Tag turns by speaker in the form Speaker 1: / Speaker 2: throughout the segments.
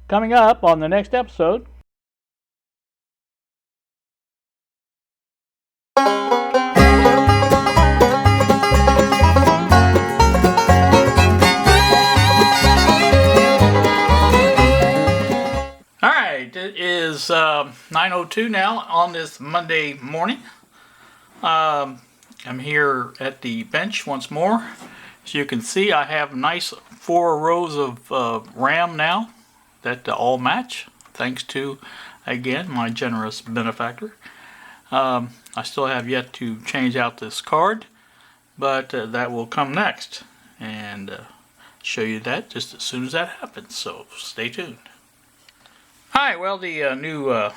Speaker 1: Coming up on the next episode. Alright, it is 9:02 now on this Monday morning. I'm here at the bench once more. As you can see, I have nice 4 rows of RAM now that all match, thanks to, again, my generous benefactor. I still have yet to change out this card, but that will come next, and show you that just as soon as that happens, so stay tuned. Alright, well, the new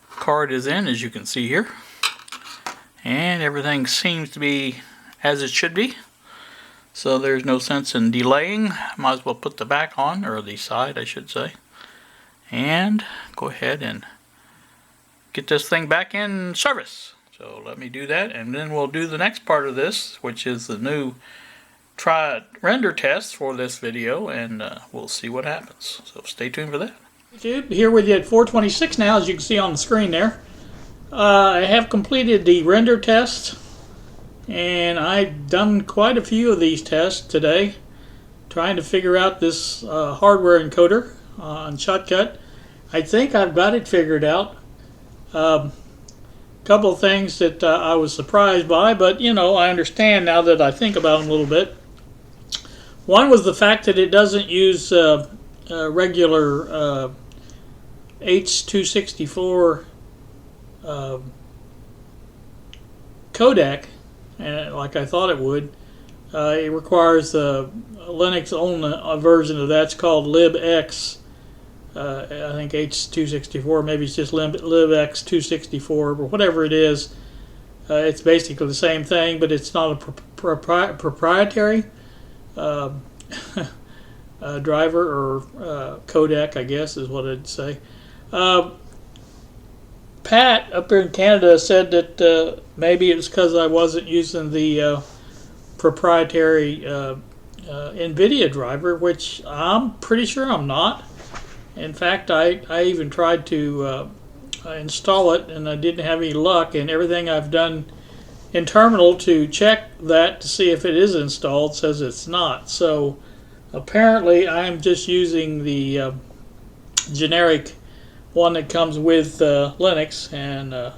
Speaker 1: card is in, as you can see here, and everything seems to be as it should be, so there's no sense in delaying. Might as well put the back on, or the side I should say, and go ahead and get this thing back in service. So let me do that, and then we'll do the next part of this, which is the new render test for this video, and we'll see what happens. So stay tuned for that. YouTube, here with you at 4:26 now, as you can see on the screen there. I have completed the render test, and I've done quite a few of these tests today, trying to figure out this hardware encoder on Shotcut. I think I've got it figured out. Couple of things that I was surprised by, but you know, I understand now that I think about them a little bit. One was the fact that it doesn't use regular H.264 codec, like I thought it would. It requires a Linux own version of that's called libx. I think H.264, maybe it's just libx264, or whatever it is. It's basically the same thing, but it's not a proprietary driver or codec, I guess is what I'd say. Pat up here in Canada said that maybe it was because I wasn't using the proprietary NVIDIA driver, which I'm pretty sure I'm not. In fact, I even tried to install it, and I didn't have any luck, and everything I've done in terminal to check that to see if it is installed says it's not. So apparently I'm just using the generic one that comes with Linux, and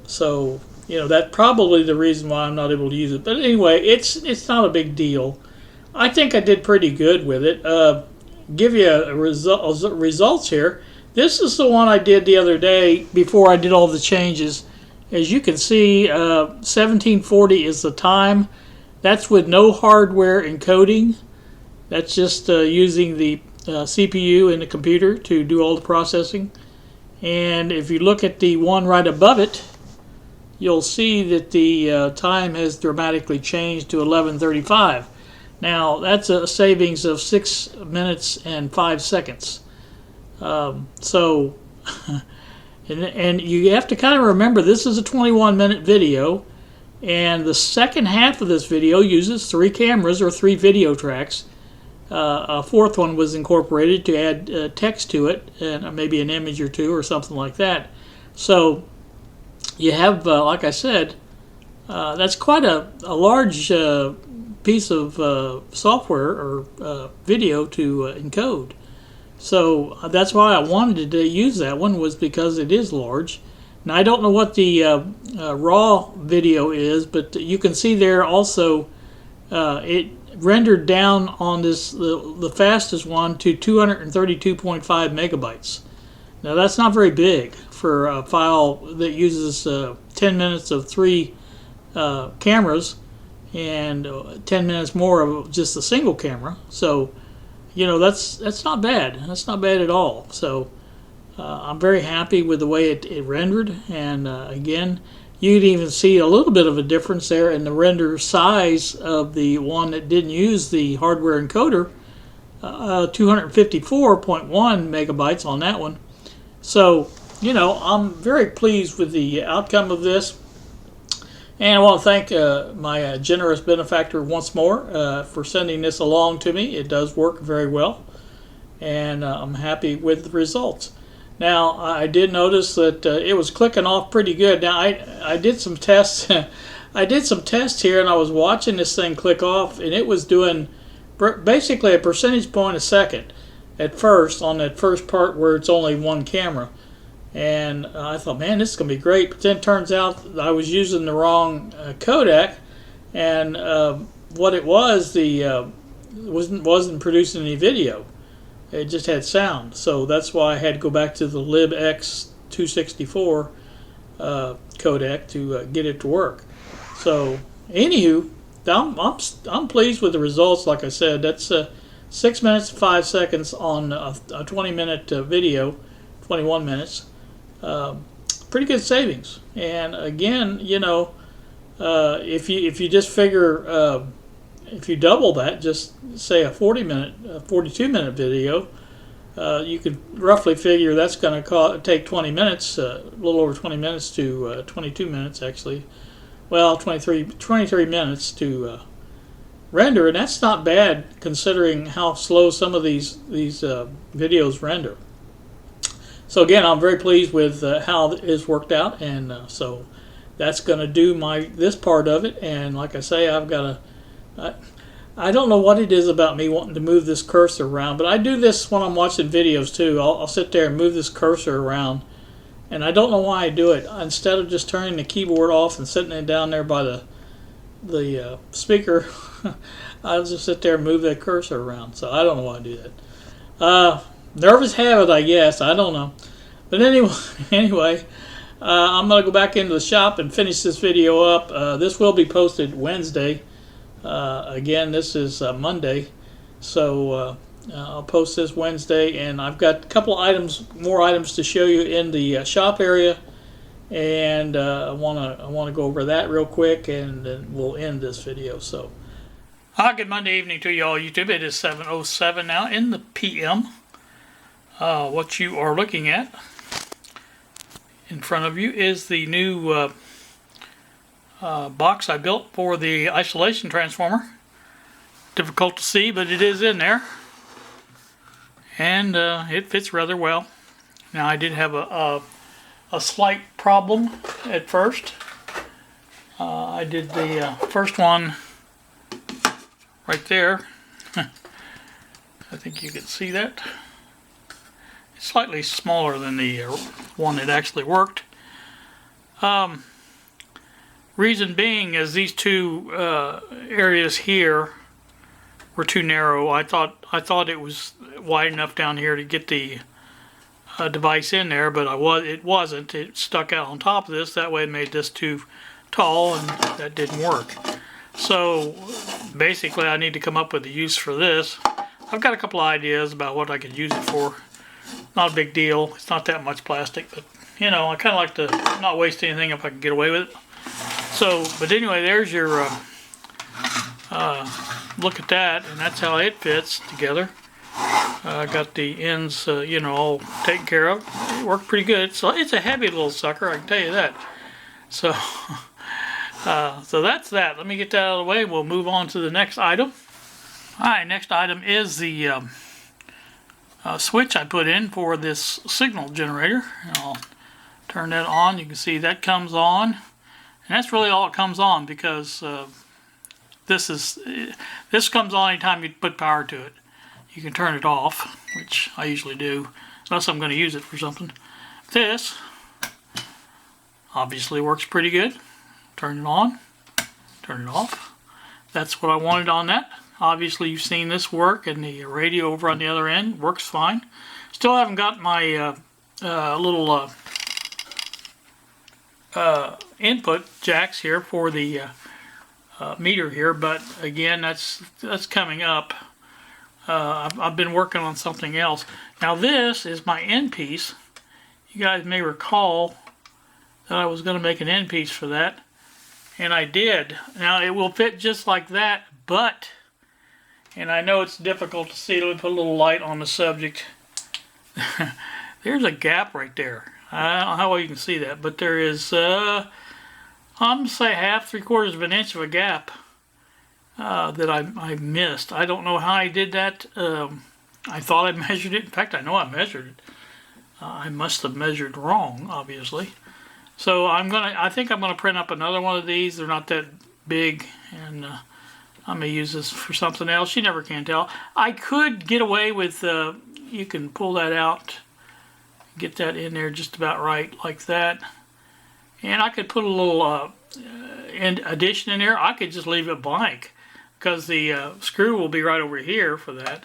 Speaker 1: so you know, that's probably the reason why I'm not able to use it. But anyway, it's not a big deal. I think I did pretty good with it. Give you results here. This is the one I did the other day before I did all the changes. As you can see, 1740 is the time. That's with no hardware encoding. That's just using the CPU in the computer to do all the processing. And if you look at the one right above it, you'll see that the time has dramatically changed to 11:35. Now that's a savings of 6 minutes and 5 seconds. So, and you have to kind of remember this is a 21-minute video, and the second half of this video uses 3 cameras or 3 video tracks. A fourth one was incorporated to add text to it, and maybe an image or two or something like that. So you have, like I said, that's quite a large piece of software or video to encode. So that's why I wanted to use that one, was because it is large. Now I don't know what the raw video is, but you can see there also it rendered down on this the fastest one to 232.5 megabytes. Now that's not very big for a file that uses 10 minutes of 3 cameras and 10 minutes more of just a single camera. So you know, that's not bad. That's not bad at all. So I'm very happy with the way it rendered, and again, you can even see a little bit of a difference there in the render size of the one that didn't use the hardware encoder, 254.1 megabytes on that one. So, you know, I'm very pleased with the outcome of this. And I want to thank my generous benefactor once more for sending this along to me. It does work very well. and I'm happy with the results. Now, I did notice that it was clicking off pretty good. Now, I did some tests. I did some tests here, and I was watching this thing click off, and it was doing basically a percentage point a second at first on that first part where it's only one camera. And I thought, man, this is going to be great. But then it turns out I was using the wrong codec, and what it was, wasn't producing any video. It just had sound. So that's why I had to go back to the libx264 codec to get it to work. So, anywho, I'm pleased with the results. Like I said, that's 6 minutes and 5 seconds on a 20-minute video, 21 minutes. Pretty good savings. And again, you know, if you just figure, if you double that, just say a 42-minute video, you could roughly figure that's going to take 20 minutes, a little over 20 minutes to 22 minutes actually. Well, 23 minutes to render, and that's not bad considering how slow some of these videos render. So again, I'm very pleased with how it's worked out, and so that's going to do this part of it. And like I say, I've got I don't know what it is about me wanting to move this cursor around, but I do this when I'm watching videos too. I'll sit there and move this cursor around, and I don't know why I do it. Instead of just turning the keyboard off and sitting it down there by the speaker, I'll just sit there and move that cursor around. So I don't know why I do that. Nervous habit, I guess. I don't know. But anyway, I'm going to go back into the shop and finish this video up. This will be posted Wednesday. Again, this is Monday. So I'll post this Wednesday, and I've got a couple more items to show you in the shop area, and I want to go over that real quick, and then we'll end this video. So, good Monday evening to you all, YouTube. It is 7:07 now in the PM. What you are looking at in front of you is the new box I built for the isolation transformer. Difficult to see, but it is in there, and it fits rather well. Now, I did have a slight problem at first. I did the first one right there. I think you can see that. It's slightly smaller than the one that actually worked. Reason being is these two areas here were too narrow. I thought it was wide enough down here to get the device in there, but it wasn't. It stuck out on top of this. That way it made this too tall, and that didn't work. So basically I need to come up with a use for this. I've got a couple of ideas about what I could use it for. Not a big deal. It's not that much plastic, but you know, I kind of like to not waste anything if I can get away with it. So, but anyway, there's your look at that, and that's how it fits together. I got the ends, you know, all taken care of. It worked pretty good. So it's a heavy little sucker, I can tell you that. So, so that's that. Let me get that out of the way. We'll move on to the next item. All right, next item is the switch I put in for this signal generator. And I'll turn that on. You can see that comes on, and that's really all it comes on, because this comes on anytime you put power to it. You can turn it off, which I usually do, unless I'm going to use it for something. This obviously works pretty good. Turn it on, turn it off. That's what I wanted on that. Obviously you've seen this work, and the radio over on the other end works fine. Still haven't got my little input jacks here for the meter here, but again, that's coming up. I've been working on something else. Now this is my end piece. You guys may recall that I was going to make an end piece for that, and I did. Now it will fit just like that, but, and I know it's difficult to see, let me put a little light on the subject. There's a gap right there. I don't know how well you can see that, but there is, I'm going to say half, 3/4 of an inch of a gap that I missed. I don't know how I did that. I thought I measured it. In fact, I know I measured it. I must have measured wrong, obviously. So I think I'm gonna print up another one of these. They're not that big, and I'm gonna use this for something else. You never can tell. I could get away with, you can pull that out, get that in there just about right, like that. And I could put a little addition in there. I could just leave it blank, because the screw will be right over here for that.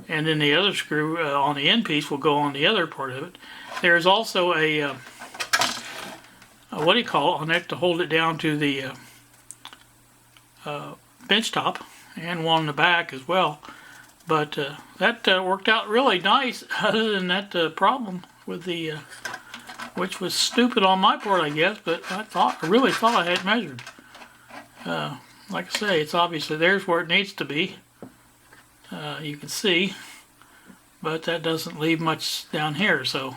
Speaker 1: And then the other screw on the end piece will go on the other part of it. There's also a what do you call it on it to hold it down to the bench top, and one in the back as well. But that worked out really nice, other than that problem with the, which was stupid on my part, I guess, but I really thought I had measured. Like I say, it's obviously there's where it needs to be. You can see, but that doesn't leave much down here, so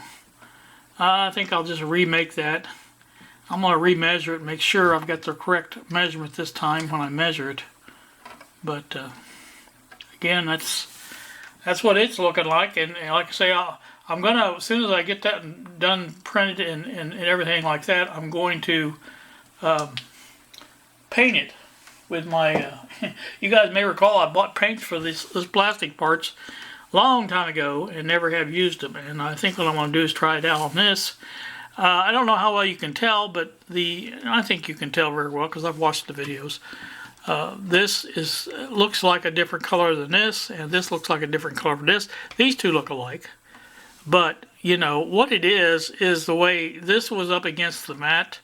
Speaker 1: I think I'll just remake that. I'm going to remeasure it, make sure I've got the correct measurement this time when I measure it. But again, that's what it's looking like, and like I say, I'm going to, as soon as I get that done, printed and everything like that, I'm going to paint it with my, you guys may recall I bought paints for this plastic parts a long time ago and never have used them, and I think what I want to do is try it out on this. I don't know how well you can tell, but I think you can tell very well because I've watched the videos. This looks like a different color than this, and this looks like a different color from this. These two look alike, but you know what it is the way this was up against the mat.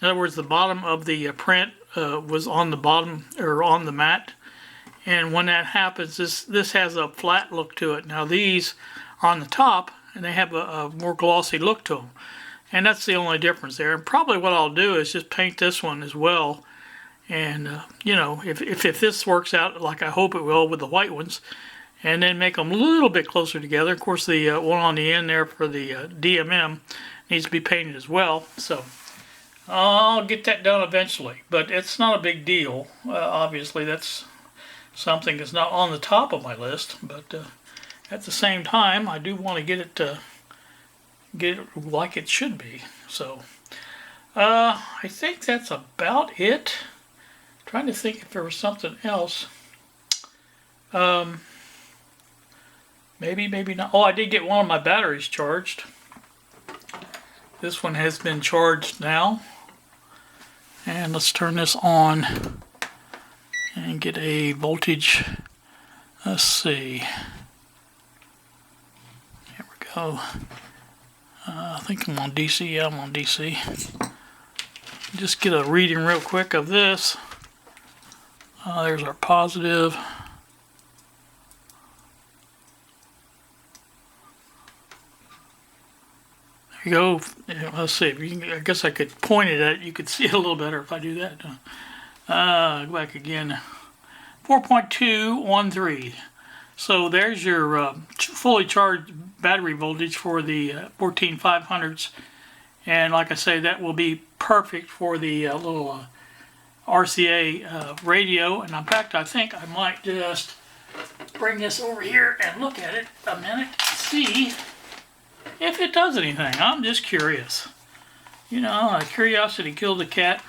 Speaker 1: In other words, the bottom of the print was on the bottom or on the mat, and when that happens, this has a flat look to it. Now these are on the top, and they have a more glossy look to them. And that's the only difference there. And probably what I'll do is just paint this one as well. And, you know, if this works out like I hope it will with the white ones, and then make them a little bit closer together. Of course, the one on the end there for the DMM needs to be painted as well. So I'll get that done eventually. But it's not a big deal. Obviously, that's something that's not on the top of my list. But at the same time, I do want to get it like it should be. So I think that's about it. Trying to think if there was something else. Maybe not. Oh, I did get one of my batteries charged. This one has been charged now. And let's turn this on and get a voltage. Let's see. Here we go. I think I'm on DC. Yeah, I'm on DC. Just get a reading real quick of this. There's our positive. There you go. Let's see. If you can, I guess I could point it at it. You could see it a little better if I do that. Go back again. 4.213. So there's your fully charged battery voltage for the 14500s, and like I say, that will be perfect for the little RCA radio. And in fact, I think I might just bring this over here and look at it a minute, see if it does anything. I'm just curious. You know, curiosity killed the cat,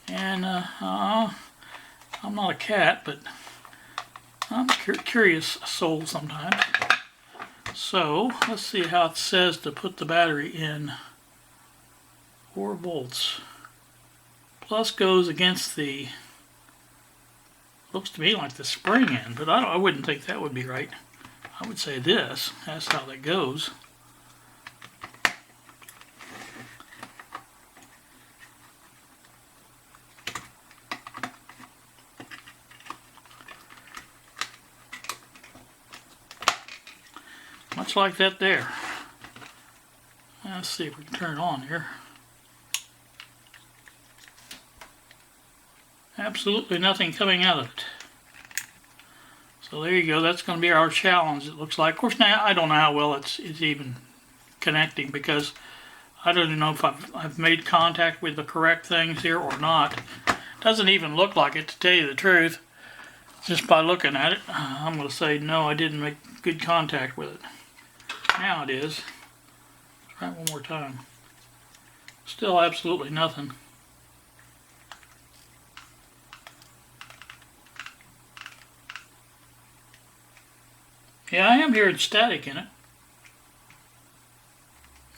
Speaker 1: and I'm not a cat, but I'm a curious soul sometimes. So let's see how it says to put the battery in. 4 volts. Plus goes against the, looks to me like the spring end, but I wouldn't think that would be right. I would say this. That's how that goes. Much like that there. Let's see if we can turn it on here. Absolutely nothing coming out of it. So there you go. That's going to be our challenge, it looks like. Of course, now I don't know how well it's even connecting, because I don't even know if I've made contact with the correct things here or not. Doesn't even look like it, to tell you the truth. Just by looking at it, I'm going to say no, I didn't make good contact with it. Now it is. Try it one more time. Still absolutely nothing. Yeah, I am hearing static in it.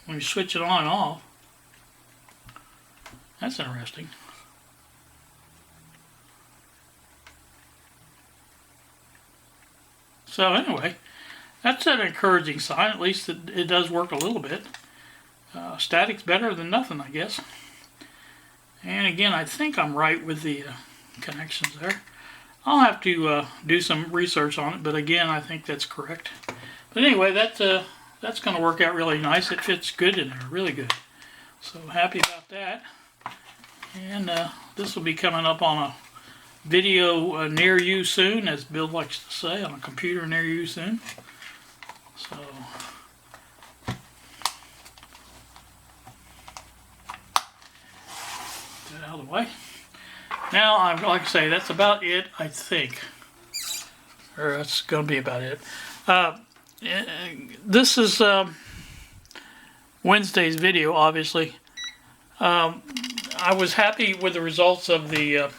Speaker 1: When you switch it on and off. That's interesting. So anyway, that's an encouraging sign. At least it does work a little bit. Static's better than nothing, I guess. And again, I think I'm right with the connections there. I'll have to do some research on it, but again, I think that's correct. But anyway, that's going to work out really nice. It fits good in there, really good. So happy about that. And this will be coming up on a video near you soon, as Bill likes to say, on a computer near you soon. So get that out of the way. Now, like I say, that's about it, I think. Or that's going to be about it. This is Wednesday's video, obviously. I was happy with the results of the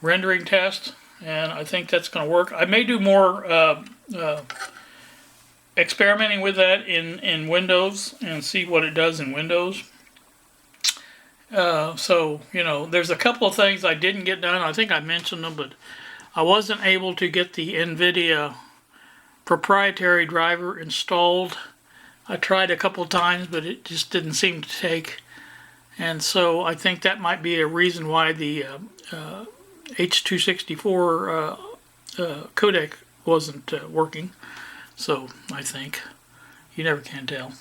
Speaker 1: rendering test, and I think that's going to work. I may do more experimenting with that in Windows and see what it does in Windows. So, you know, there's a couple of things I didn't get done. I think I mentioned them, but I wasn't able to get the NVIDIA proprietary driver installed. I tried a couple of times, but it just didn't seem to take. And so I think that might be a reason why the H.264 codec wasn't working. So I think. You never can tell.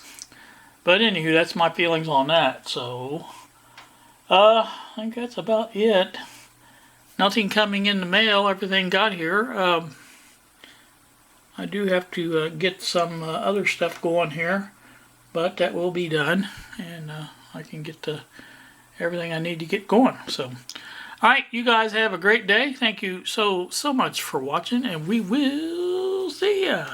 Speaker 1: But anywho, that's my feelings on that. So I think that's about it. Nothing coming in the mail. Everything got here. I do have to get some other stuff going here, but that will be done, and I can get to everything I need to get going. So, alright, you guys have a great day. Thank you so much for watching, and we will see ya.